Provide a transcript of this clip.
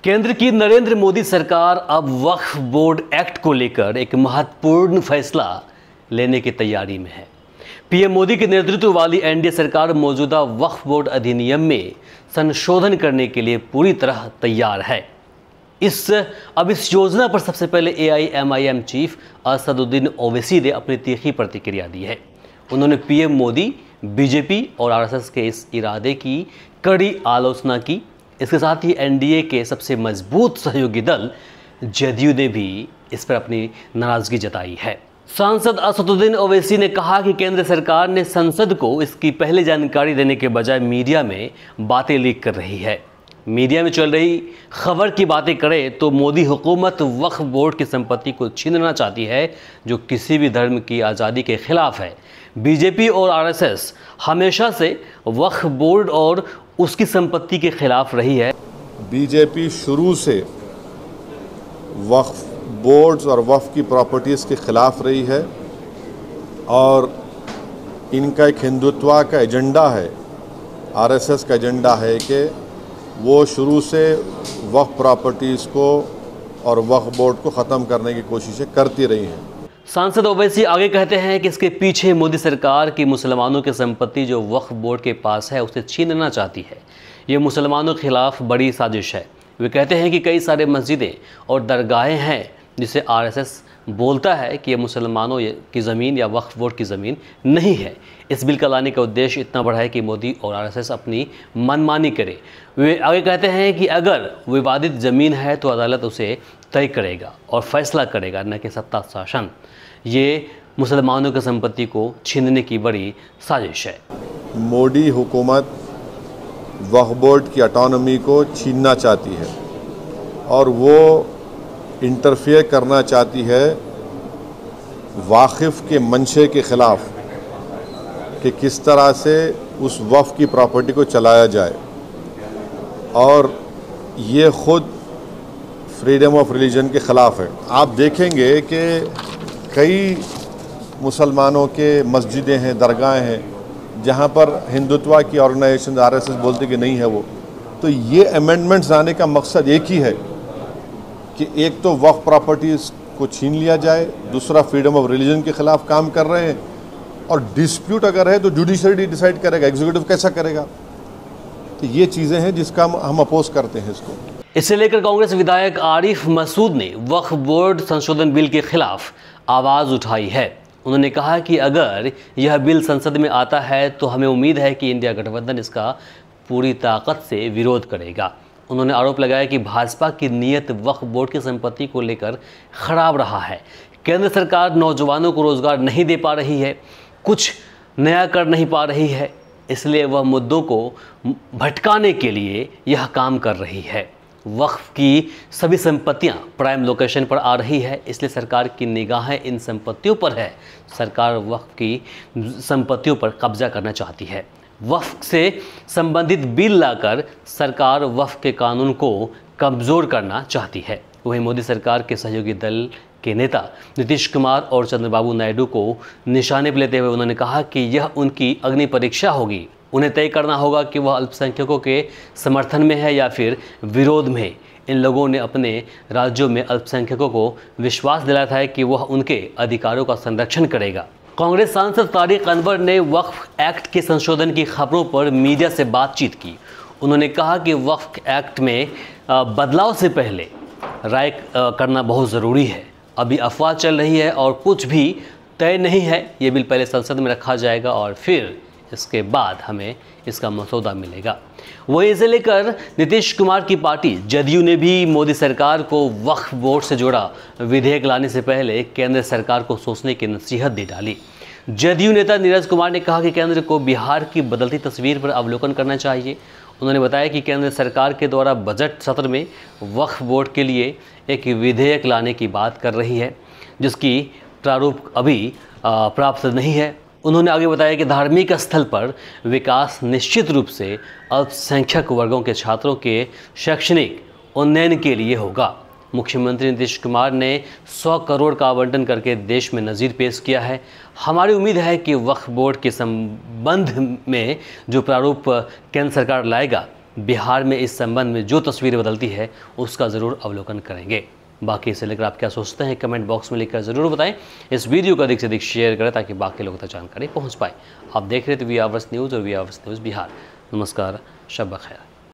केंद्र की नरेंद्र मोदी सरकार अब वक्फ बोर्ड एक्ट को लेकर एक महत्वपूर्ण फैसला लेने की तैयारी में है। पीएम मोदी के नेतृत्व वाली एनडीए सरकार मौजूदा वक्फ बोर्ड अधिनियम में संशोधन करने के लिए पूरी तरह तैयार है। इस योजना पर सबसे पहले एआईएमआईएम चीफ असदुद्दीन ओवैसी ने अपनी तीखी प्रतिक्रिया दी है। उन्होंने पीएम मोदी, बीजेपी और आरएसएस के इस इरादे की कड़ी आलोचना की। इसके साथ ही एनडीए के सबसे मजबूत सहयोगी दल जदयू ने भी इस पर अपनी नाराजगी जताई है। सांसद असदुद्दीन ओवैसी ने कहा कि केंद्र सरकार ने संसद को इसकी पहले जानकारी देने के बजाय मीडिया में बातें लीक कर रही है। मीडिया में चल रही खबर की बातें करें तो मोदी हुकूमत वक्फ बोर्ड की संपत्ति को छीनना चाहती है, जो किसी भी धर्म की आज़ादी के खिलाफ है। बीजेपी और आरएसएस हमेशा से वक्फ बोर्ड और उसकी संपत्ति के खिलाफ रही है। बीजेपी शुरू से वक्फ बोर्ड्स और वक्फ की प्रॉपर्टीज़ के खिलाफ रही है और इनका एक हिंदुत्व का एजेंडा है, आरएसएस का एजेंडा है कि वो शुरू से वक्फ प्रॉपर्टीज़ को और वक्फ बोर्ड को ख़त्म करने की कोशिशें करती रही हैं। सांसद ओवैसी आगे कहते हैं कि इसके पीछे मोदी सरकार की मुसलमानों की संपत्ति जो वक्फ बोर्ड के पास है उसे छीनना चाहती है। ये मुसलमानों के खिलाफ बड़ी साजिश है। वे कहते हैं कि कई सारे मस्जिदें और दरगाहें हैं जिसे आरएसएस बोलता है कि ये मुसलमानों की ज़मीन या वक्फ बोर्ड की ज़मीन नहीं है। इस बिल का लाने का उद्देश्य इतना बड़ा है कि मोदी और आरएसएस अपनी मनमानी करे। वे आगे कहते हैं कि अगर विवादित ज़मीन है तो अदालत उसे तय करेगा और फैसला करेगा, न कि सत्ता शासन। ये मुसलमानों की संपत्ति को छीनने की बड़ी साजिश है। मोदी हुकूमत वक्फ बोर्ड की ऑटोनॉमी को छीनना चाहती है और वो इंटरफेयर करना चाहती है वाकिफ़ के मंशे के ख़िलाफ़ कि किस तरह से उस वक्फ की प्रॉपर्टी को चलाया जाए। और ये ख़ुद फ्रीडम ऑफ रिलीजन के ख़िलाफ़ है। आप देखेंगे कि कई मुसलमानों के मस्जिदें हैं, दरगाहें हैं जहाँ पर हिंदुत्व की ऑर्गेनाइजेशन आरएसएस बोलते कि नहीं है वो। तो ये अमेंडमेंट्स आने का मकसद एक ही है कि एक तो वक्फ प्रॉपर्टीज़ को छीन लिया जाए, दूसरा फ्रीडम ऑफ रिलीजन के ख़िलाफ़ काम कर रहे हैं। और डिस्प्यूट अगर है तो जुडिशरी डिसाइड करेगा, एग्जीक्यूटिव कैसा करेगा। तो ये चीज़ें हैं जिसका हम अपोज करते हैं इसको। इसे लेकर कांग्रेस विधायक आरिफ मसूद ने वक्फ बोर्ड संशोधन बिल के खिलाफ आवाज़ उठाई है। उन्होंने कहा कि अगर यह बिल संसद में आता है तो हमें उम्मीद है कि इंडिया गठबंधन इसका पूरी ताकत से विरोध करेगा। उन्होंने आरोप लगाया कि भाजपा की नीयत वक्फ बोर्ड की संपत्ति को लेकर खराब रहा है। केंद्र सरकार नौजवानों को रोज़गार नहीं दे पा रही है, कुछ नया कर नहीं पा रही है, इसलिए वह मुद्दों को भटकाने के लिए यह काम कर रही है। वक्फ की सभी संपत्तियां प्राइम लोकेशन पर आ रही है, इसलिए सरकार की निगाहें इन संपत्तियों पर है। सरकार वक्फ की संपत्तियों पर कब्जा करना चाहती है। वक्फ से संबंधित बिल लाकर सरकार वक्फ के कानून को कमज़ोर करना चाहती है। वहीं मोदी सरकार के सहयोगी दल के नेता नीतीश कुमार और चंद्रबाबू नायडू को निशाने पर लेते हुए उन्होंने कहा कि यह उनकी अग्नि परीक्षा होगी। उन्हें तय करना होगा कि वह अल्पसंख्यकों के समर्थन में है या फिर विरोध में। इन लोगों ने अपने राज्यों में अल्पसंख्यकों को विश्वास दिलाया था कि वह उनके अधिकारों का संरक्षण करेगा। कांग्रेस सांसद तारिक अनवर ने वक्फ एक्ट के संशोधन की खबरों पर मीडिया से बातचीत की। उन्होंने कहा कि वक्फ एक्ट में बदलाव से पहले राय करना बहुत ज़रूरी है। अभी अफवाह चल रही है और कुछ भी तय नहीं है। ये बिल पहले संसद में रखा जाएगा और फिर इसके बाद हमें इसका मसौदा मिलेगा। वहीं इसे लेकर नीतीश कुमार की पार्टी जदयू ने भी मोदी सरकार को वक्फ बोर्ड से जुड़ा विधेयक लाने से पहले केंद्र सरकार को सोचने की नसीहत दे डाली। जदयू नेता नीरज कुमार ने कहा कि केंद्र को बिहार की बदलती तस्वीर पर अवलोकन करना चाहिए। उन्होंने बताया कि केंद्र सरकार के द्वारा बजट सत्र में वक्फ बोर्ड के लिए एक विधेयक लाने की बात कर रही है, जिसकी प्रारूप अभी प्राप्त नहीं है। उन्होंने आगे बताया कि धार्मिक स्थल पर विकास निश्चित रूप से अल्पसंख्यक वर्गों के छात्रों के शैक्षणिक उन्नयन के लिए होगा। मुख्यमंत्री नीतीश कुमार ने 100 करोड़ का आवंटन करके देश में नज़ीर पेश किया है। हमारी उम्मीद है कि वक्फ बोर्ड के संबंध में जो प्रारूप केंद्र सरकार लाएगा बिहार में इस संबंध में जो तस्वीर बदलती है उसका ज़रूर अवलोकन करेंगे। बाकी इसे लेकर आप क्या सोचते हैं कमेंट बॉक्स में लिखकर ज़रूर बताएं। इस वीडियो को अधिक से अधिक शेयर करें ताकि बाकी लोगों तक जानकारी पहुंच पाए। आप देख रहे थे वी आवर्स न्यूज़ और वी आवर्स न्यूज़ बिहार। नमस्कार, शब बखैर।